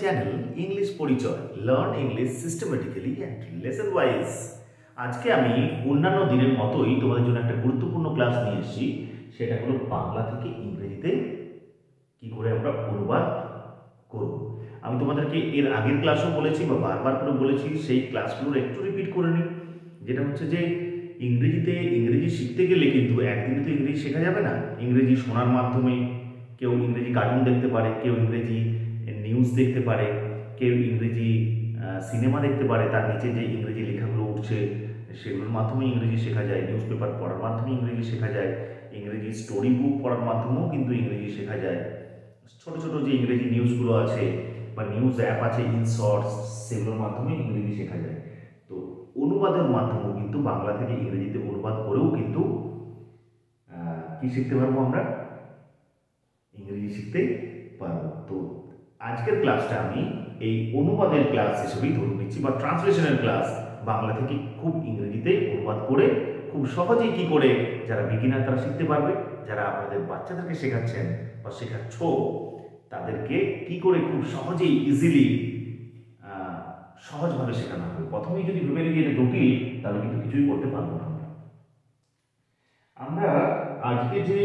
Channel English পরিচয়, learn English systematically and lesson wise. আজকে আমি অন্যান্য দিনের মতোই তোমাদের জন্য একটা গুরুত্বপূর্ণ ক্লাস নিয়ে এসেছি। সেটা হলো বাংলা থেকে ইংরেজিতে কি করে আমরা অনুবাদ করব। আমি তোমাদেরকে এর আগের ক্লাসও বলেছি বা বারবার করে বলেছি, সেই ক্লাসগুলোর একটু রিপিট করে নিই। যেটা হচ্ছে যে ইংরেজি শিখতে গেলে কিন্তু একদিনে তো ইংরেজি শেখা যাবে না। ইংরেজি শোনার মাধ্যমে কেউ ইংরেজি কার্টুন দেখতে পারে, কেউ ইংরেজি নিউজ দেখতে পারে, কেউ ইংরেজি সিনেমা দেখতে পারে, তার নিচে যে ইংরেজি লেখাগুলো উঠছে সেগুলোর মাধ্যমে ইংরেজি শেখা যায়, নিউজ পেপার পড়ার মাধ্যমে ইংরেজি শেখা যায়, ইংরেজি স্টোরি বুক পড়ার মাধ্যমেও কিন্তু ইংরেজি শেখা যায়। ছোট ছোট যে ইংরেজি নিউজগুলো আছে বা নিউজ অ্যাপ আছে ইনশর্টস, সেগুলোর মাধ্যমে ইংরেজি শেখা যায়। তো অনুবাদের মাধ্যমেও কিন্তু বাংলা থেকে ইংরেজিতে অনুবাদ করেও কিন্তু কি শিখতে পারবো, আমরা ইংরেজি শিখতে পারবো। তো আজকের ক্লাসটা আমি এই অনুবাদের ক্লাস হিসেবেই ধরে নিচ্ছি, বা ট্রান্সলেশনের ক্লাস। বাংলা থেকে খুব ইংরেজিতে অনুবাদ করে খুব সহজেই কি করে যারা বিগিনার তারা শিখতে পারবে, যারা আপনাদের বাচ্চাদেরকে শেখাচ্ছেন বা শেখাচ্ছ তাদেরকে কি করে খুব সহজেই ইজিলি সহজভাবে শেখানো হবে। প্রথমেই যদি ভেবে নিই এটা জটিল, তাহলে কিন্তু কিছুই করতে পারবো না। আমরা আজকে যে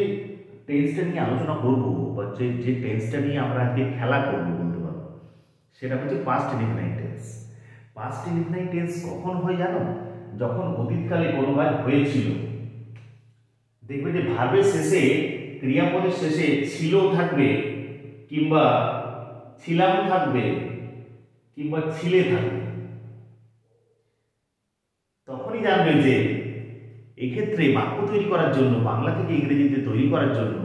টেন্সটা নিয়ে আলোচনা করবো বা যে টেন্সটা নিয়ে আমরা আজকে খেলা করবো বলতে পারবো, সেটা হচ্ছে past indefinite tense. Past indefinite tense কখন হয় জানো? যখন অতীতকালে কোনো কাজ হয়েছিল। দেখবে যে ভার্বের শেষে, ক্রিয়াপদের শেষে ছিল থাকবে, কিংবা ছিলাম থাকবে, কিংবা ছিলে থাকবে। তখনই জানবে যে এক্ষেত্রে বাক্য তৈরি করার জন্য, বাংলা থেকে ইংরেজিতে তৈরি করার জন্য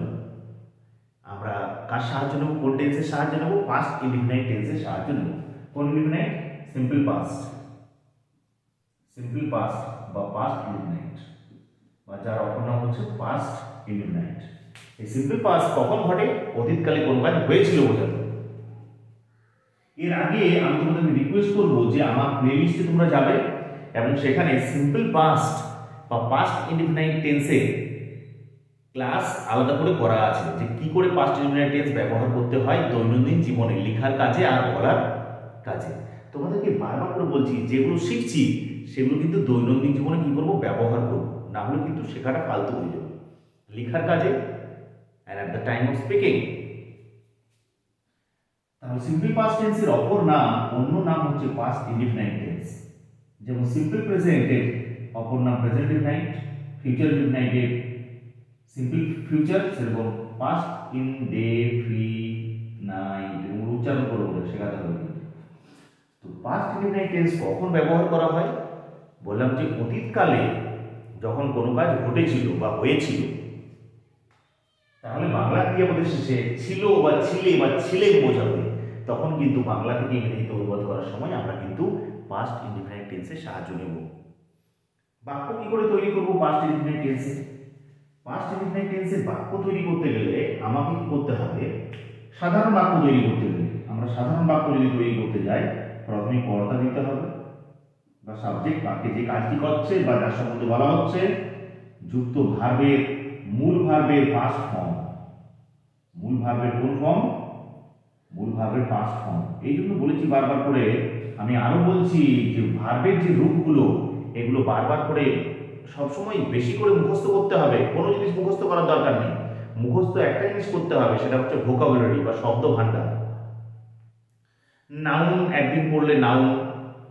আমরা কার সাহায্য নেব, কোন টেন্সের সাহায্য নেব? পাস্ট ইনডিফিনাইট টেন্সের সাহায্য নেব। কোন ইনডিফিনাইট? সিম্পল পাস্ট বা পাস্ট ইনডিফিনাইট, বা যার অপর নাম হচ্ছে পাস্ট ইনডিফিনাইট। এই সিম্পল পাস্ট কখন ঘটে? অতীতকালে কোন কাজ হয়েছিল বোঝাতে। এর আগে আমি তোমাদেরকে রিকোয়েস্ট করবো যে আমার প্লেলিস্টে তোমরা যাবে এবং সেখানে সিম্পল পাস্ট বা পাস্ট ইনডিফিনাইট টেন্সের ক্লাস আলাদা করে করা আছে, যে কি করে পাস্ট ইনডিফিনাইট টেন্স ব্যবহার করতে হয় দৈনন্দিন জীবনে, লেখার কাজে আর বলার কাজে। তোমাদেরকে বারবার করে বলছি, যেগুলো শিখছি সেগুলো কিন্তু দৈনন্দিন জীবনে কি করবো, ব্যবহার করবো, না হলে কিন্তু শেখাটা ফালতু হয়ে যাবে লেখার কাজে and at the time of speaking। তাহলে সিম্পল পাস্ট টেন্সের অপর নাম, অন্য নাম হচ্ছে পাস্ট ইনডিফিনাইট টেন্স। যেমন সিম্পল প্রেজেন্টের অপর নাম প্রেজেন্ট ইনডিফিনাইট, ফিউচার ইনডিফিনাইটের সিম্পল ফিউচার, সেরকম পাস্ট ইনডেফিনাইট। এগুলো উচ্চারণ করে বলে শেখাতে হবে। তো পাস্ট ইনডিফিনাইট টেন্স কখন ব্যবহার করা হয়? বললাম যে অতীতকালে যখন কোনো কাজ ঘটেছিল বা হয়েছিল, তাহলে বাংলা ক্রিয়াপদের শেষে ছিল বা ছিলে বা ছিলে বোঝাবে, তখন কিন্তু বাংলা থেকে ইংরেজিতে অনুবাদ করার সময় আমরা কিন্তু পাস্ট ইনডিফিনাইট টেন্সের সাহায্য নেব। বাক্য কি করে তৈরি করব পাস্ট ইনডিফিনাইট টেন্সে? পাস্ট ইনডিফিনাইট টেন্সে বাক্য তৈরি করতে গেলে আমাকে কি করতে হবে? সাধারণ বাক্য তৈরি করতে গেলে, আমরা সাধারণ বাক্য যদি তৈরি করতে যাই, প্রথমে কর্তা দিতে হবে বা সাবজেক্ট, বাক্যে যে কাজটি করছে বা যার সম্বন্ধে বলা হচ্ছে, যুক্ত ভার্বের, মূল ভার্বের পাস্ট ফর্ম। মূল ভার্বের কোন ফর্ম? মূল ভার্বের পাস্ট ফর্ম। এই জন্য বলেছি বারবার করে, আমি আরো বলছি যে ভার্বের যে রূপগুলো, এগুলো বারবার করে সবসময় বেশি করে মুখস্থ করতে হবে। কোনো জিনিস মুখস্থ করার দরকার নেই, মুখস্থ একটা জিনিস করতে হবে, সেটা হচ্ছে ভোকাবুলারি বা শব্দ ভান্ডার। নাউন একদিন পড়লে, নাউন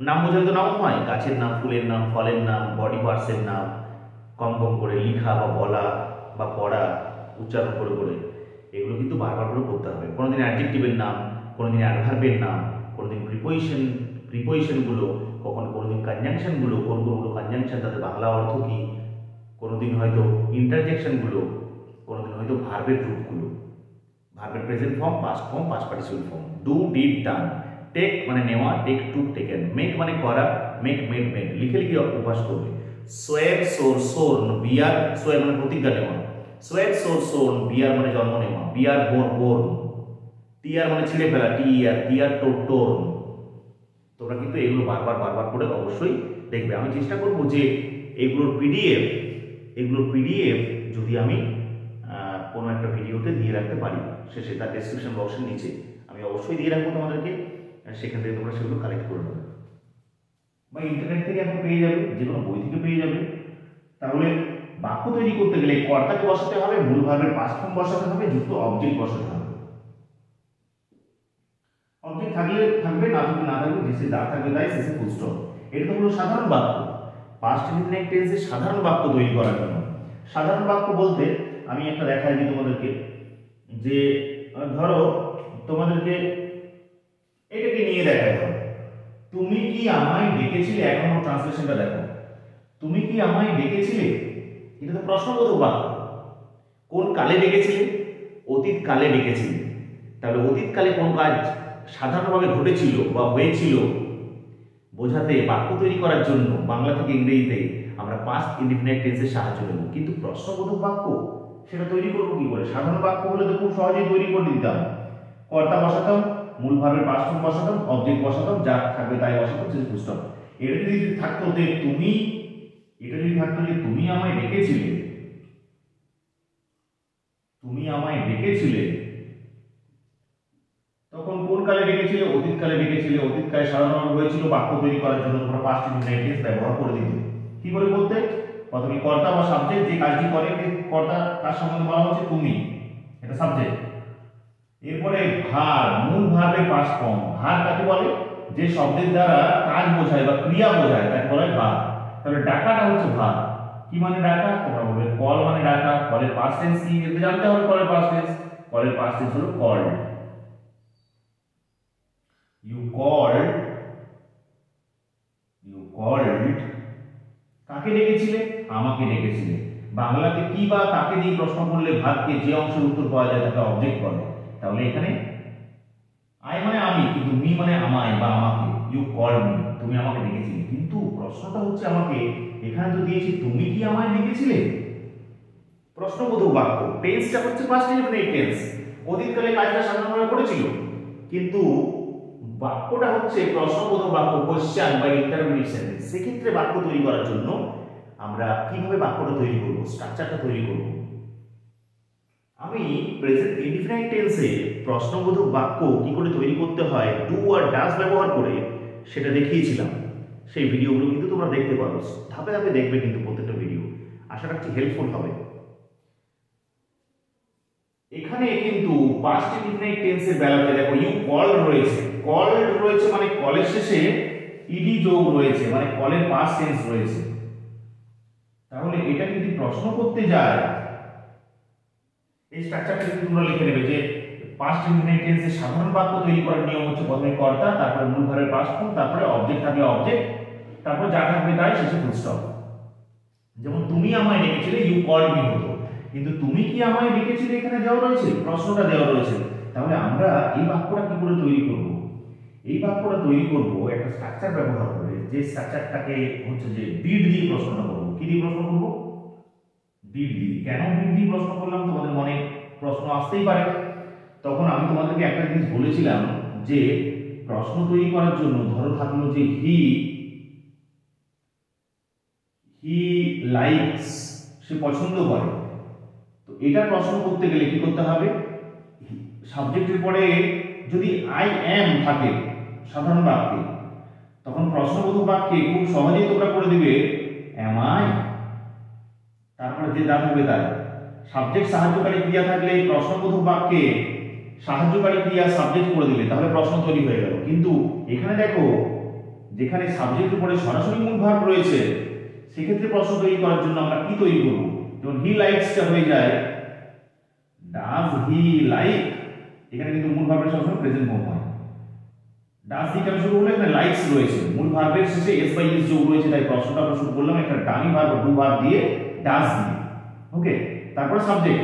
নাম বোঝালে তো নাউন হয়, গাছের নাম, ফুলের নাম, ফলের নাম, বডি পার্টসের নাম, কম কম করে লেখা বা বলা বা পড়া, উচ্চারণ করে করে, এগুলো কিন্তু বারবার করে করতে হবে। কোনোদিন অ্যাডজেক্টিভের নাম, কোনোদিন অ্যাডভার্বের নাম, কোনোদিন প্রিপোজিশনগুলো, কোনোদিন কনজাংশনগুলো, কোনগুলো কনজাংশন, তাদের বাংলা অর্থ কি, কোনোদিন হয়তো ইন্টারজেকশনগুলো, কোনোদিন হয়তো ভার্বের রূপগুলো, ভার্বের present form, past form, past participle form. Do, did, done. Take মানে নেওয়া, টেক টুক টেকেন। মেক মানে করা, মেক মেড মেড। লিখে লিখে অভ্যাস করবে। সোয়ের সোর সোর্ন, বিয়ার, সোয়ের মানে প্রতিজ্ঞা নেওয়া, সোয়ের সোর সোর্ন, বিয়ার মানে জন্ম নেওয়া, বিয়ার বোর্ন বোর্ন, টিয়ার মানে ছিঁড়ে ফেলা, টিয়ার টোর টোর্ন। তোমরা কিন্তু এগুলো বারবার বারবার করে অবশ্যই দেখবে। আমি চেষ্টা করবো যে এগুলোর পিডিএফ যদি আমি কোনো একটা ভিডিওতে দিয়ে রাখতে পারি, শেষে তার ডেসক্রিপশন বক্সের নিচে আমি অবশ্যই দিয়ে রাখবো তোমাদেরকে। সেখান থেকে তোমরা সেগুলো কালেক্ট করে নেবে বা ইন্টারনেট থেকে এখন পেয়ে যাবে, যে কোনো বই থেকে পেয়ে যাবে। তাহলে বাক্য তৈরি করতে গেলে কর্তাকে বসাতে হবে, মূল ভার্বের পাস্ট ফর্ম বসাতে হবে, যুক্ত অবজেক্ট বসাতে হবে। অবজেক্ট থাকলে থাকবে, না থাকলে না থাকবে, যে যা থাকবে তাই, শেষে ফুল স্টপ। এটা হলো সাধারণ বাক্য। পাস্ট ইনডিফিনিট টেন্সে সাধারণ বাক্য তৈরি করার জন্য, সাধারণ বাক্য বলতে আমি একটা দেখাই দিই তোমাদেরকে, যে ধরো তোমাদেরকে এটাকে নিয়ে দেখাই দাও, তুমি কি আমায় ডেকেছিলে। এখন আমার ট্রান্সলেশনটা দেখো, তুমি কি আমায় ডেকেছিলে, এটা তো প্রশ্নবোধক বাক্য। কোন কালে ডেকেছিলে? অতীত কালে ডেকেছিলে। তাহলে অতীতকালে কোন কাজ সাধারণভাবে ঘটেছিল বা হয়েছিল বোঝাতে বাক্য তৈরি করার জন্য বাংলা থেকে ইংরেজিতে আমরা পাস্ট ইনডিফিনিট টেন্সের সাহায্য নেব। কিন্তু প্রশ্নবোধক বাক্য সেটা তৈরি করবো কি করে? সাধারণ বাক্য হলে তো খুব সহজেই তৈরি করে দিতাম, কর্তা বসাতাম, মূল ভার্বের পাস্ট ফর্ম বসাতাম, অবজেক্ট বসাতাম, যা থাকবে তাই বসাতাম, শেষ ফুল স্টপ। এটা যদি থাকতো যে তুমি, এটা যদি থাকতো যে তুমি আমায় ডেকেছিলে, তুমি আমায় ডেকেছিলে, তখন কোন কালে ডেকেছিলে? অতীতকালে ডেকেছিলে। অতীতকালে সাধারণভাবে হয়েছিল, বাক্য তৈরি করার জন্য তোমরা পাস্ট ইনডিফিনিট টেন্স ব্যবহার করে দিতে। কি করে করতে? প্রথমে কর্তা বা সাবজেক্ট যে কাজটি করে, কর্তা তার সম্বন্ধে বলা হচ্ছে তুমি, এটা সাবজেক্ট। এরপরে ভার, মূল ভার্বের পাস্ট ফর্ম। ভার কাকে বলে? যে শব্দের দ্বারা কাজ বোঝায় বা ক্রিয়া বোঝায় তাকে বলা হয় ভার। তাহলে ডাকাটা হচ্ছে ভার। কি মানে ডাকা? তোমরা বলবে কল মানে ডাকা। কলের পাস্ট টেন্স কি? এটা জানতে হবে। কলের পাস্ট টেন্স, কলের পাস্ট টেন্স হলো কল্ড। You called, কাকে ডেকেছিলে? আমাকে ডেকেছিলে। বাংলাতে কি বা কাকে দিয়ে প্রশ্ন করলে ভাগকে যে অংশের উত্তর পাওয়া যায় তাকে অবজেক্ট বলে। তাহলে এখানে আই মানে আমি, কিন্তু মি মানে আমায় বা আমাকে। ইউ কল্ড মি, তুমি আমাকে ডেকেছিলে। কিন্তু প্রশ্নটা হচ্ছে আমাকে, এখানে তো দিয়েছি তুমি কি আমায় ডেকেছিলে। প্রশ্নবোধক বাক্য, টেন্সটা হচ্ছে পাস্ট ইনডিফিনিট টেন্স, অতীতকালে কাজটা সাধারণভাবে করেছিল, কিন্তু বাক্যটা হচ্ছে প্রশ্নবোধক বাক্য, কোশ্চেন বা ইন্টারোগেটিভ সেন্টেন্স। সেক্ষেত্রে বাক্য তৈরি করার জন্য আমরা কিভাবে বাক্যটা তৈরি করব, স্ট্রাকচারটা তৈরি করব। আমি প্রেজেন্ট ইনডিফিনিট টেন্সে প্রশ্নবোধক বাক্য কি করে তৈরি করতে হয় ডু আর ডাজ ব্যবহার করে সেটা দেখিয়েছিলাম। সেই ভিডিওগুলো কিন্তু তোমরা দেখতে পারো, ধাপে ধাপে দেখবে কিন্তু প্রত্যেকটা ভিডিও। আশা রাখছি হেল্পফুল হবে। এখানে কিন্তু পাস্ট ইনডিফিনিট টেন্সের বেলাতে দেখো ইউ কল্ড রয়েছে, কল্ড রয়েছে মানে কলের শেষে ইডি যোগ রয়েছে, মানে কলের পাস্ট টেন্স রয়েছে। তাহলে এটা যদি প্রশ্ন করতে যায়, এই স্ট্রাকচারটা কিন্তু তোমরা লিখে নেবে যে পাস্ট ইনডিফিনিট টেন্সের সাধারণ বাক্য তৈরি করার নিয়ম হচ্ছে প্রথমে কর্তা, তারপরে মূল ভার্বের পাস্ট ফর্ম, তারপরে অবজেক্ট থাকলে অবজেক্ট, তারপর যা থাকবে তাই, শেষে ফুল স্টপ। যেমন তুমি আমায় ডেকেছিলে, ইউ কল্ড মি হতো, কিন্তু তুমি কি আমায় ডেকেছিলে এখানে দেওয়া রয়েছে, প্রশ্নটা দেওয়া রয়েছে। তাহলে আমরা এই বাক্যটা কি করে তৈরি করব? এই বাক্যটা তৈরি করব একটা স্ট্রাকচার ব্যবহার করে, যে স্ট্রাকচারটাকে হচ্ছে যে ডিড দিয়ে প্রশ্নটা করব। কি দিয়ে প্রশ্ন করব? ডিড দিয়ে। কেন ডিড দিয়ে প্রশ্ন করলাম? তোমাদের মনে প্রশ্ন আসতেই পারে। তখন আমি তোমাদেরকে একটা জিনিস বলেছিলাম যে প্রশ্ন তৈরি করার জন্য ধরো থাকলো যে হি লাইকস, সে পছন্দ করে। তো এটা প্রশ্ন করতে গেলে কি করতে হবে? সাবজেক্টের পরে যদি আই এম থাকে সাধারণ বাক্যে, তখন প্রশ্নবোধক বাক্যে খুব সহজেই তোমরা করে দিবে এম আই, তারপরে যে যা থাকবে তাই। সাবজেক্ট সাহায্যকারী ক্রিয়া থাকলে প্রশ্নবোধক বাক্যে সাহায্যকারী ক্রিয়া সাবজেক্ট করে দিলে তাহলে প্রশ্ন তৈরি হয়ে গেল। কিন্তু এখানে দেখো, যেখানে সাবজেক্টের উপরে সরাসরি মূল ভার্ব রয়েছে, সেক্ষেত্রে প্রশ্ন তৈরি করার জন্য আমরা কি তৈরি করব? যেমন হি লাইকসটা হয়ে যায় ডাজ হি লাইক, এখানে কিন্তু মূল ভার্বের সবসময় প্রেজেন্ট ফর্ম হয়। ডাজ দিয়ে কেন শুরু হলো? এখানে লাইকস রয়েছে, মূল ভার্বের শেষে এস বাই এস যোগ রয়েছে, তাই প্রশ্নটা আমরা শুরু করলাম একটা ডামি ভার্ব ডু ভার্ব দিয়ে, ডাজ দিয়ে। ওকে, তারপরে সাবজেক্ট,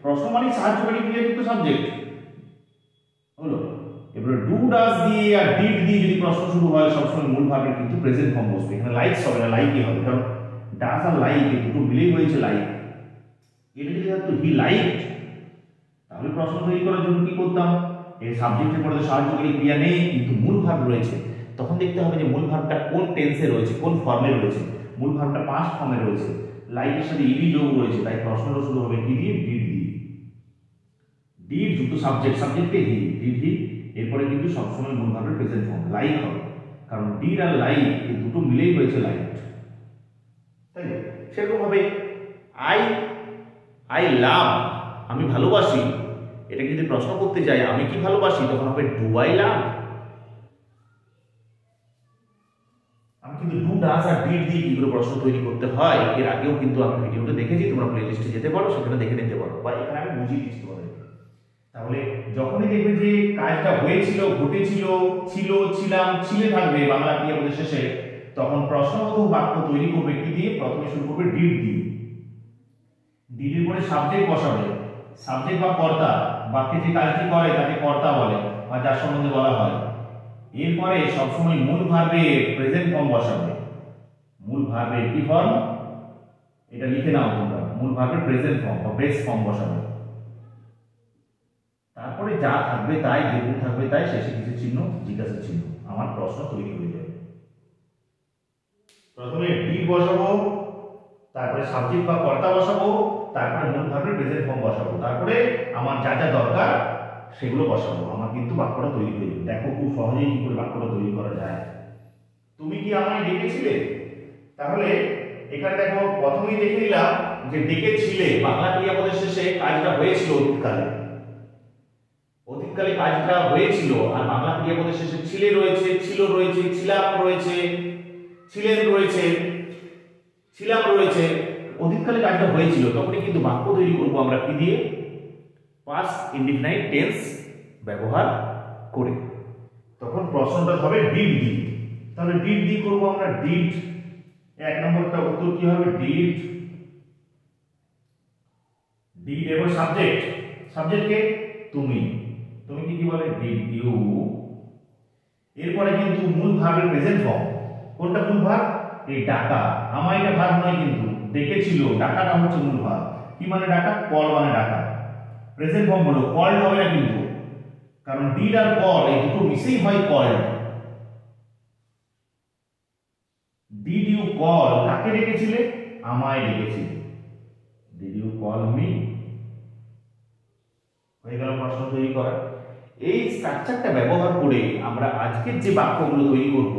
প্রশ্ন মানে সাহায্যকারী ক্রিয়াযুক্ত সাবজেক্ট হলো। এবারে ডু ডাজ দিয়ে আর ডিড দিয়ে যদি প্রশ্ন শুরু হয়, সবসময় মূল ভার্বের কিন্তু প্রেজেন্ট ফর্ম বসবে। এখানে লাইকস হবে না, লাইকই হবে, কারণ ডাজ আর লাইক এই দুটো মিলেই হয়েছে লাইক। এটা যদি থাকতো হি লাইকড, তাহলে প্রশ্ন তৈরি করার জন্য কি করতাম? এই সাবজেক্টের পরে সাহায্যকারী ক্রিয়া নেই, কিন্তু মূল ভার্ব রয়েছে। তখন দেখতে হবে যে মূল ভার্বটা কোন টেন্সে রয়েছে, কোন ফর্মে রয়েছে। মূল ভার্বটা পাস্ট ফর্মে রয়েছে, লাইকের সাথে ইডি যোগ রয়েছে, তাই প্রশ্নটা শুরু হবে কি দিয়ে? ডিড দিয়ে। ডিড যুক্ত সাবজেক্ট, সাবজেক্টে হি, ডিড হি এরপরে কিন্তু সবসময় মূল ভার্বের প্রেজেন্ট ফর্ম লাইক হবে, কারণ ডিড আর লাইক এই দুটো মিলেই হয়েছে লাইক, তাই না? সেরকম ভাবে আই আই লাভ, আমি ভালোবাসি, এটাকে যদি প্রশ্ন করতে যাই আমি কি ভালোবাসি, তখন হবে ডু আই লাভ। আমি কিন্তু ডু ডাজ আর ডিড দিয়ে কি করে প্রশ্ন তৈরি করতে হয় এর আগেও কিন্তু আমি ভিডিওটা দেখেছি, তোমরা প্লে লিস্টে যেতে পারো, সেখানে দেখে নিতে পারো, বা এখানে আমি বুঝিয়ে দিচ্ছি তোমাদেরকে। তাহলে যখনই দেখবে যে কাজটা হয়েছিল, ঘটেছিল, ছিল, ছিলাম, ছিলে থাকবে বাংলা ক্রিয়াপদের শেষে, তখন প্রশ্নবোধক বাক্য তৈরি করবে কি দিয়ে? প্রথমে শুরু করবে ডিড দিয়ে। ডিডের পরে সাবজেক্ট বসাবে, সাবজেক্ট বা কর্তা, বাক্যে যে কাজটি করে তাকে কর্তা বলে বা যার সম্বন্ধে বলা হয়। এরপরে সবসময় মূল ভার্বে প্রেজেন্ট ফর্ম বসাবে। মূল ভার্বের কি ফর্ম এটা লিখে নাও তোমরা, মূল ভার্বের প্রেজেন্ট ফর্ম বা বেস ফর্ম বসাবে। তারপরে যা থাকবে তাই, যেরকম থাকবে তাই, শেষে কিছু চিহ্ন, জিজ্ঞাসা চিহ্ন, আমার প্রশ্ন তৈরি হয়ে যাবে। প্রথমে ডিড বসাবো, তারপরে সাবজেক্ট বা কর্তা বসাবো, তারপরে মূল ভার্বের প্রেজেন্ট ফর্ম বসাবো, তারপরে আমার যা যা দরকার সেগুলো বসাবো, আমার কিন্তু বাক্যটা তৈরি হয়ে যাবে। দেখো খুব সহজেই কি করে বাক্যটা তৈরি করা যায়। তুমি কি আমায় ডেকেছিলে? তাহলে এখানে দেখো প্রথমেই দেখে নিলাম যে ডেকেছিলে বাংলা ক্রিয়াপদের শেষে কাজটা হয়েছিল অতীতকালে, অতীতকালে কাজটা হয়েছিল, আর বাংলা ক্রিয়াপদের শেষে ছিলে রয়েছে, ছিল রয়েছে, ছিলাম রয়েছে, ছিলেন রয়েছে, ছিলাম রয়েছে, অতীতকালে কাজটা হয়েছিল। তখনই কিন্তু বাক্য তৈরি করব আমরা কি দিয়ে? পাস্ট ইনডিফিনাইট টেন্স ব্যবহার করে। তখন প্রশ্নটা হবে ডিড দিয়ে। তাহলে ডিড দিয়ে করব আমরা ডিড। এক নম্বরটা উত্তর কি হবে? ডিড। ডিড এবং সাবজেক্ট, সাবজেক্টকে তুমি, তুমি কি বলে? Did you. এরপরে কিন্তু মূল ভার্বের প্রেজেন্ট ফর্ম। কোনটা মূল ভার্ব? এই ডাকা। আমার এটা ভার্ব নয়, কিন্তু ডেকেছিল, ডাকাটা হচ্ছে মূল ভার্ব। কি মানে ডাকা? কল মানে ডাকা। প্রেজেন্ট ফর্ম হলো কল্ড হবে না কিন্তু, কারণ ডিড আর কল এই দুটো মিশেই হয় কল্ড। ডিড ইউ কল, কাকে ডেকেছিলে? আমায় ডেকেছিলে। Did you call me? হয়ে গেল প্রশ্ন তৈরি করা। এই স্ট্রাকচারটা ব্যবহার করে আমরা আজকের যে বাক্যগুলো তৈরি করব,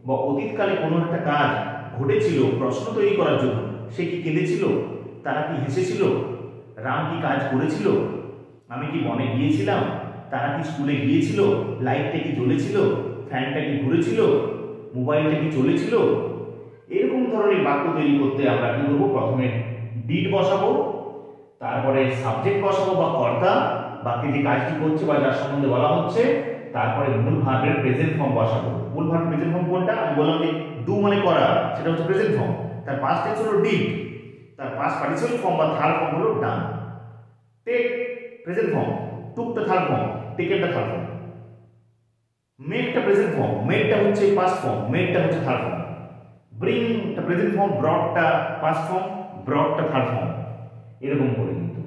বা অতীতকালে কোনো একটা কাজ ঘটেছিল প্রশ্ন তৈরি করার জন্য, সে কি কেঁদেছিল? তারা কি হেসেছিল? রাম কি কাজ করেছিল? আমি কি বনে গিয়েছিলাম? তারা কি স্কুলে গিয়েছিল? লাইটটা কি জ্বলেছিল? ফ্যানটা কি ঘুরেছিল? মোবাইলটা কি চলেছিল? এরকম ধরনের বাক্য তৈরি করতে আমরা কি করব? প্রথমে ডিড বসাবো, তারপরে সাবজেক্ট বসাবো বা কর্তা, বাকি যে কাজটি করছে বা যার সম্বন্ধে বলা হচ্ছে, তারপরে মূল ভার্বের প্রেজেন্ট ফর্ম বসাবো। মূল ভার্বের প্রেজেন্ট ফর্ম কোনটা? আমি বললাম যে ডু মানে করা, সেটা হচ্ছে প্রেজেন্ট ফর্ম। তার পাস্ট টেন্স হলো ডিড, তার পাস্ট পার্টিসিপল ফর্ম বা থার্ড ফর্ম হলো ডান। টেক প্রেজেন্ট ফর্ম, টুকটা থার্ড ফর্ম, টেকেনটা থার্ড ফর্ম। মেকটা প্রেজেন্ট ফর্ম, মেডটা হচ্ছে পাস্ট ফর্ম, মেডটা হচ্ছে থার্ড ফর্ম। ব্রিংটা প্রেজেন্ট ফর্ম, ব্রটটা পাস্ট ফর্ম, ব্রটটা থার্ড ফর্ম। এরকম করে কিন্তু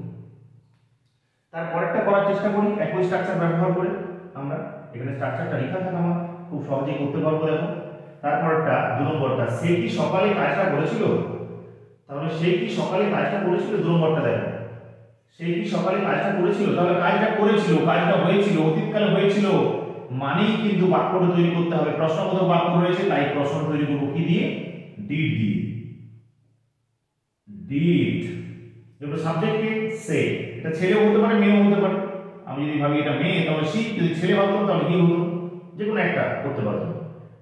তারপরেরটা করার চেষ্টা করি একই স্ট্রাকচার ব্যবহার করে। আমরা এখানে স্ট্রাকচারটা লেখা থাকে, আমরা খুব সহজেই করতে পারবো। দেখো তারপরটা 2 নম্বরটা, সে কি সকালে কাজটা করেছিল? তাহলে সে কি সকালে কাজটা করেছিল? 2 নম্বরটা দেখো, সে কি সকালে কাজটা করেছিল? তাহলে কাজটা করেছিল, কাজটা হয়েছিল, অতীতকালে হয়েছিল, মানেই কিন্তু বাক্যটা তৈরি করতে হবে। প্রশ্নবোধক বাক্য রয়েছে, তাই প্রশ্ন তৈরি করব কি দিয়ে? ডিড দিয়ে। ডিড। এবার সাবজেক্টকে সে, এটা ছেলেও হতে পারে, মেয়েও হতে পারে। আমি যদি ভাবি এটা মেয়ে, তাহলে সি, যদি ছেলে ভাবতাম তাহলে কি হতো? যে কোনো একটা করতে পারতাম।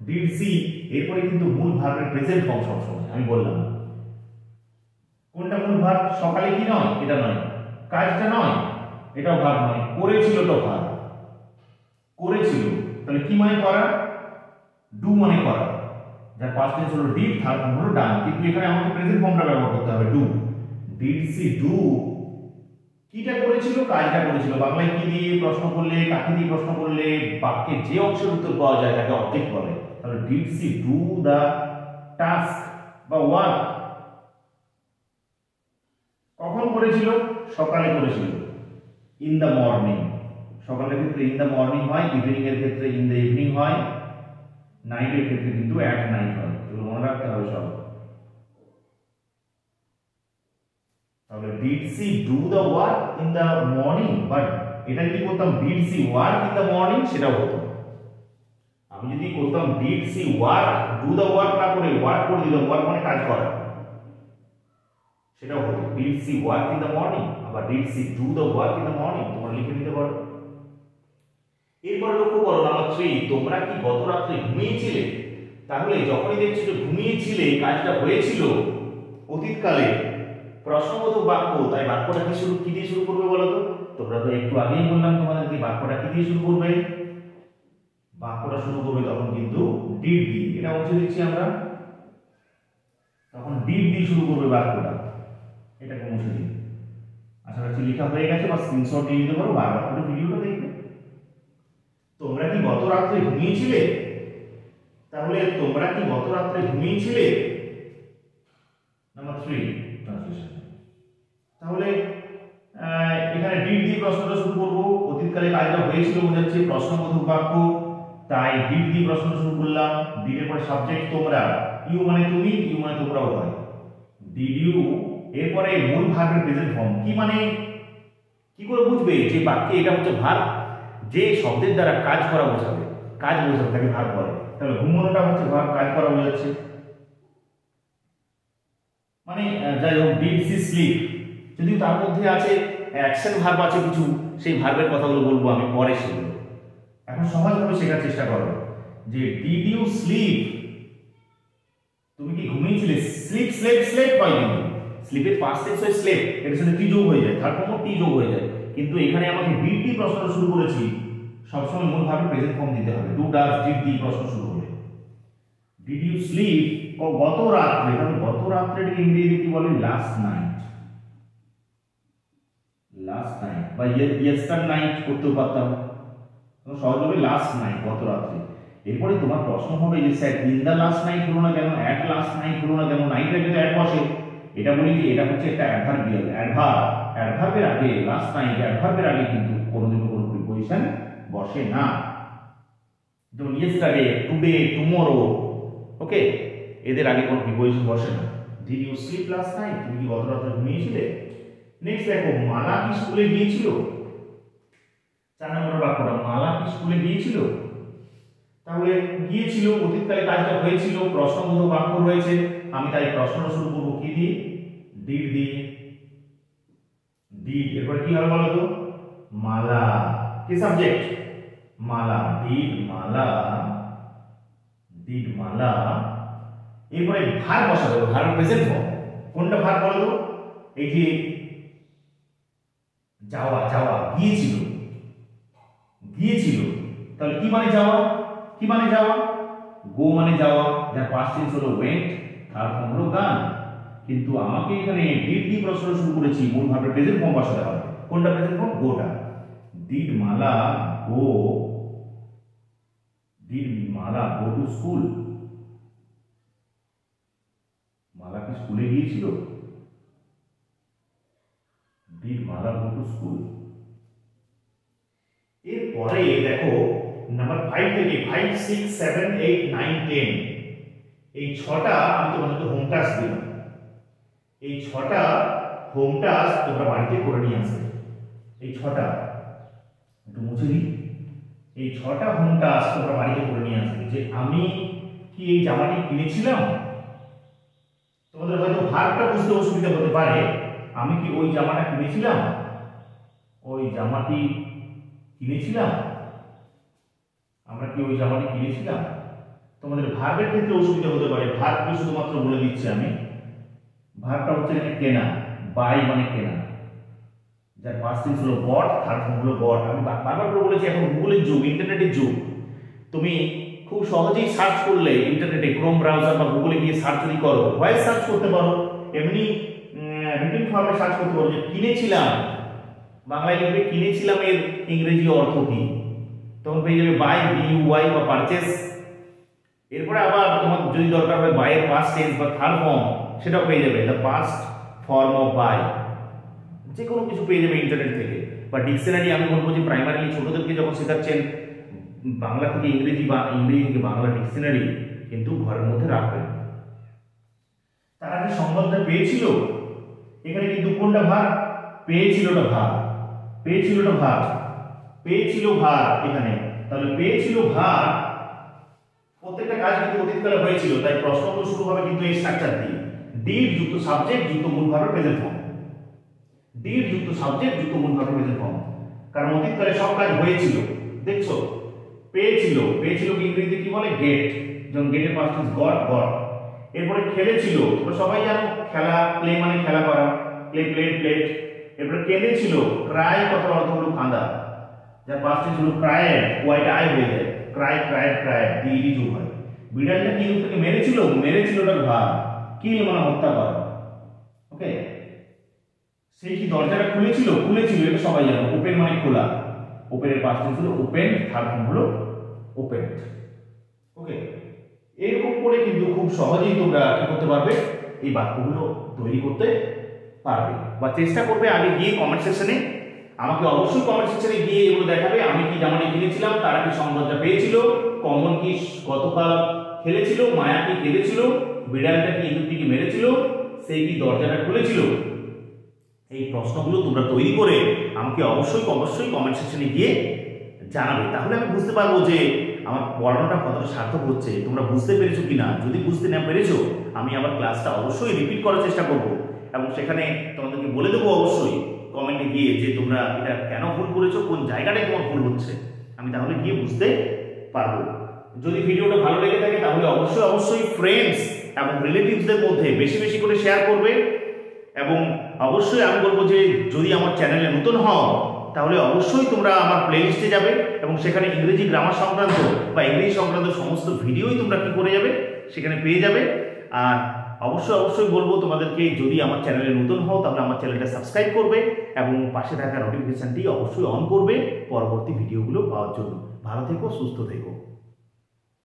Did she. এরপরে কিন্তু মূল ভার্বের প্রেজেন্ট ফর্ম সবসময় আমি বললাম। কোনটা মূল ভার্ব? সকালে কি নয়, এটা নয়। কাজটা নয়, এটাও ভার্ব নয়। করেছিল তো ভার্ব, করেছিল, তাহলে কি মানে করা? ডু মানে করা, যার পাস্ট টেন্স হলো ডিড, থার্ড ফর্ম হলো ডান। কিন্তু এখানে আমাকে প্রেজেন্ট ফর্মটা ব্যবহার করতে হবে, ডু। Did she do? কিটা করেছিল? কাজটা করেছিল। বাংলায় কি দিয়ে প্রশ্ন করলে, কাকে দিয়ে প্রশ্ন করলে বাক্যে যে অংশের উত্তর পাওয়া যায় তাকে অবজেক্ট বলে। তাহলে did she do the task বা ওয়ার্ক? কখন করেছিল? সকালে করেছিল, ইন দ্য মর্নিং। সকালের ক্ষেত্রে ইন দ্য মর্নিং হয়, ইভিনিং এর ক্ষেত্রে ইন দ্য ইভিনিং হয়, নাইটের ক্ষেত্রে কিন্তু অ্যাট নাইট হয়। এগুলো মনে রাখতে হবে সব। তাহলে did she do the work in the morning? But এটা যদি করতাম did she work in the morning সেটাও হতো। আমি যদি করতাম did she work, do the work না করে ওয়ার্ক করে দিলাম, ওয়ার্ক মানে কাজ করা, সেটাও হতো। Did she work in the morning, আবার did she do the work in the morning, তোমরা লিখে নিতে পারো। এরপর লক্ষ্য করো নাম্বার 3, তোমরা কি গত রাত্রে ঘুমিয়েছিলে? তাহলে যখনই দেখছো যে ঘুমিয়েছিলে কাজটা হয়েছিল অতীতকালে, প্রশ্নবোধক বাক্য, তাই বাক্যটা কি দিয়ে শুরু করবে বলো তো? তোমরা তো একটু আগেই বললাম তোমাদেরকে বাক্যটা কি দিয়ে শুরু করবে। বাক্যটা শুরু করবে তখন কিন্তু ডিড দিয়ে, এটা মুছে দিচ্ছি আমরা, তখন ডিড দিয়ে শুরু করবে বাক্যটা, এটাকে মুছে দিই। আশা করছি লেখা হয়ে গেছে বা স্ক্রিনশট দিয়ে নিতে পারো, বারবার করে ভিডিওটা দেখবে। তোমরা কি গত রাত্রে ঘুমিয়েছিলে? তাহলে তোমরা কি গত রাত্রে ঘুমিয়েছিলে? Number 3 translation. তাহলে এখানে ডিড দিয়ে প্রশ্নটা শুরু করব, অতীতকালে কাজটা হয়েছিল বোঝাচ্ছে প্রশ্নবোধক বাক্য, তাই ডিড দিয়ে প্রশ্নটা শুরু করলাম। ডিড এর পরে সাবজেক্ট তোমরা, ইউ মানে তুমি, ইউ মানে তোমরাও হয়, ডিড ইউ। এরপরে মূল ভার্বের প্রেজেন্ট ফর্ম, কি মানে কি করে বুঝবে যে বাক্যে এটা হচ্ছে ভার্ব? যে শব্দের দ্বারা কাজ করা বোঝাবে, কাজ বোঝাবে তাকে ভার্ব বলে। তাহলে ঘুমানোটা হচ্ছে ভার্ব, কাজ করা বোঝাচ্ছে। মানে যাই হোক, ডিড সি স্লিপ, যদিও তার মধ্যে আছে অ্যাকশন ভার্ব আছে কিছু, সেই ভার্বের কথাগুলো বলবো আমি পরে, সেগুলো এখন সহজভাবে শেখার চেষ্টা করো। যে ডিড ইউ স্লিপ, তুমি কি ঘুমিয়েছিলে? স্লিপ স্লেপ স্লেপ হয়, কিন্তু স্লিপের পাস্ট টেন্স হয় স্লেপ, এর সাথে টি যোগ হয়ে যায়, থার্ড ফর্ম টি যোগ হয়ে যায়। কিন্তু এখানে আমাকে ডিড দিয়ে প্রশ্নটা শুরু করেছি, সবসময় মূল ভাবে প্রেজেন্ট ফর্ম দিতে হবে। ডু ডাজ ডিড দিয়ে প্রশ্ন শুরু হবে। ডিড ইউ স্লিপ, গত রাত্রে, তাহলে গত রাত্রের ইংরেজি কি বলে? লাস্ট নাইট, লাস্ট নাইট বা ইয়েস্টার নাইট করতেও পারতাম, সহজ হবে লাস্ট নাইট, গত রাত্রে। এরপরে তোমার প্রশ্ন হবে যে sir in the last night হলো না কেন, অ্যাট লাস্ট নাইট হলো না কেন? নাইটের কিন্তু অ্যাট বসে, এটা বলি যে এটা হচ্ছে একটা অ্যাডভার্বিয়াল, অ্যাডভার্বের আগে লাস্ট নাইট, অ্যাডভার্বের আগে কিন্তু কোনোদিন কোনো প্রিপোজিশন বসে না। যেমন ইয়েস্টারডে, টুডে, টুমরো, ওকে, এদের আগে কোনো প্রিপোজিশন বসে না। Did you sleep last night, তুমি কি গত রাতে ঘুমিয়েছিলে? নেক্সট দেখো, মালা কি স্কুলে গিয়েছিল? 4 নম্বর বাক্যটা, মালা কি স্কুলে গিয়েছিল? তাহলে গিয়েছিল, অতীতকালে কাজটা হয়েছিল, প্রশ্নবোধক বাক্য রয়েছে, আমি তাই প্রশ্নটা শুরু করব কি দিয়ে? ডিড দিয়ে। ডিড, এরপর কি হবে বলো তো? মালা, কি subject? Mala, did Mala, did Mala. এরপরে ভার্ব বসাতে হবে, ভার্ব প্রেজেন্ট ফর্ম। কোনটা ভার্ব বলো তো? এই যে যাওয়া, যাওয়া, গিয়েছিল, গিয়েছিল, তাহলে কি মানে যাওয়া? কি মানে যাওয়া? গো মানে যাওয়া, যার পাস্ট টেন্স হলো ওয়েন্ট, থার্ড ফর্ম হলো গান। কিন্তু আমাকে এখানে ডিড দিয়ে প্রশ্ন শুরু করেছি, মূল ভাবে প্রেজেন্ট ফর্ম বসাতে হবে। কোনটা প্রেজেন্ট ফর্ম? গোটা। Did Mala go, did Mala go to school? Mala কি স্কুলে গিয়েছিল? Did Mala go to school? এরপরে দেখো নাম্বার 5 থেকে 5, 6, 7, 8, 9, 10 এই 6টা আমি তোমাদেরকে হোম টাস্ক দিলাম। এই 6টা হোম টাস্ক তোমরা বাড়িতে করে নিয়ে আসবে। এই 6টা একটু মুছে দিই। এই 6টা হোম টাস্ক তোমরা বাড়িতে করে নিয়ে আসবে। যে আমি কি এই জামাটি কিনেছিলাম? তোমাদের হয়তো ভার্বটা বুঝতে অসুবিধা হতে পারে। আমি কি ওই জামাটা কিনেছিলাম? ওই জামাটি কিনেছিলাম? আমরা কি ওই জামাটি কিনেছিলাম? তোমাদের ভার্বের ক্ষেত্রে অসুবিধা হতে পারে, ভার্বকে শুধুমাত্র বলে দিচ্ছি আমি। ভার্বটা হচ্ছে এখানে কেনা, বাই মানে কেনা, যার পাস্ট টেন্স হলো বট, থার্ড ফর্ম হলো বট। আমি বারবার করে বলেছি, এখন গুগলের যুগ, ইন্টারনেটের যুগ। তুমি খুব সহজেই সার্চ করলে ইন্টারনেটে, ক্রোম ব্রাউজার বা গুগলে গিয়ে সার্চ যদি করো, ভয়েস সার্চ করতে পারো, এমনি রিটেন ফর্মে সার্চ করতে পারো যে কিনেছিলাম, বাংলায় লিখবে কিনেছিলাম এর ইংরেজি অর্থ কি, তখন পেয়ে যাবে বাই, BUY বা পারচেস। এরপরে আবার তোমার যদি দরকার হয় বাই এর পাস্ট টেন্স বা থার্ড ফর্ম, সেটাও পেয়ে যাবে, the past form of buy. যে কোনো কিছু পেয়ে যাবে ইন্টারনেট থেকে। বা ডিকশনারি, আমি বলবো যে প্রাইমারিলি ছোটদেরকে যখন শেখাচ্ছেন বাংলা থেকে ইংরেজি বা ইংরেজি থেকে বাংলা ডিকশনারি কিন্তু ঘরের মধ্যে রাখবেন। তারা কি সংবাদটা পেয়েছিল? এখানে কিন্তু কোনটা ভার্ব? পেয়েছিলটা ভার্ব, পেয়েছিলটা ভার্ব। পেয়েছিল ভার এখানে, তাহলে পেয়েছিল ভার, প্রত্যেকটা কাজ কিন্তু অতীতকালে হয়েছিল, তাই প্রশ্নগুলো শুরু হবে কিন্তু এই স্ট্রাকচার দিয়ে, ডিড যুক্ত সাবজেক্ট যুক্ত মূল ভার্বের প্রেজেন্ট ফর্ম, ডিড যুক্ত সাবজেক্ট যুক্ত মূল ভার্বের প্রেজেন্ট ফর্ম, কারণ অতীতকালে সব কাজ হয়েছিল। দেখছো পেয়েছিল, পেয়েছিল কি ইংরেজিতে কি বলে গেট, যেমন গেটের পাস্ট টেন্স গট, গট। এরপরে খেলেছিল, তোমরা সবাই জানো খেলা, প্লে মানে খেলা করা, প্লে প্লেড প্লেড। এরপরে কেঁদেছিল, ক্রাই কথার অর্থ হলো কাঁদা, যার পাস্ট টেন্স হলো ক্রায়েড, ওয়াইটা আই হয়ে যায়, ক্রাই ক্রায়েড ক্রায়েড ডিডি যোগ হয়। বিড়ালটা কি তাকে মেরেছিল, মেরেছিল ওটার ভাব, কিল মানে হত্যা করা। ওকে, সেই কি দরজাটা খুলেছিল, খুলেছিল, এটা সবাই জানো, ওপেন মানে খোলা, ওপেনের পাস্ট টেন্স হলো ওপেন, থার্ড ফর্ম হলো ওপেনড। ওকে, এরকম করে কিন্তু খুব সহজেই তোমরা কি করতে পারবে, এই বাক্যগুলো তৈরি করতে পারবে, বা চেষ্টা করবে। আগে গিয়ে কমেন্ট সেকশনে আমাকে অবশ্যই কমেন্ট সেকশনে গিয়ে এগুলো দেখাবে, আমি কি জামাটি কিনেছিলাম, তারা কি সংবাদটা পেয়েছিল, কমন কি গতকাল খেলেছিল, মায়া কি কেঁদেছিল, বিড়ালটা কি ইঁদুরটিকে মেরেছিল, সেই কি দরজাটা খুলেছিল। এই প্রশ্নগুলো তোমরা তৈরি করে আমাকে অবশ্যই কমেন্ট সেকশনে গিয়ে জানাবে, তাহলে আমি বুঝতে পারবো যে আমার পড়ানোটা কতটা সার্থক হচ্ছে, তোমরা বুঝতে পেরেছো কিনা। যদি বুঝতে না পেরেছো আমি আমার ক্লাসটা অবশ্যই রিপিট করার চেষ্টা করব, এবং সেখানে তোমাদেরকে বলে দেবো অবশ্যই কমেন্টে গিয়ে যে তোমরা এটা কেন ভুল করেছো, কোন জায়গাটায় তোমার ভুল হচ্ছে, আমি তাহলে গিয়ে বুঝতে পারবো। যদি ভিডিওটা ভালো লেগে থাকে তাহলে অবশ্যই ফ্রেন্ডস এবং রিলেটিভসদের মধ্যে বেশি বেশি করে শেয়ার করবে, এবং অবশ্যই আমি বলবো যে যদি আমার চ্যানেলে নতুন হও তাহলে অবশ্যই তোমরা আমার প্লেলিস্টে যাবে, এবং সেখানে ইংরেজি গ্রামার সংক্রান্ত বা ইংরেজি সংক্রান্ত সমস্ত ভিডিওই তোমরা কি করে যাবে, সেখানে পেয়ে যাবে। আর অবশ্যই বলবো তোমাদেরকে, যদি আমার চ্যানেলে নতুন হও তাহলে আমার চ্যানেলটা সাবস্ক্রাইব করবে এবং পাশে থাকা নোটিফিকেশনটি অবশ্যই অন করবে পরবর্তী ভিডিওগুলো পাওয়ার জন্য। ভালো থেকো, সুস্থ থেকো।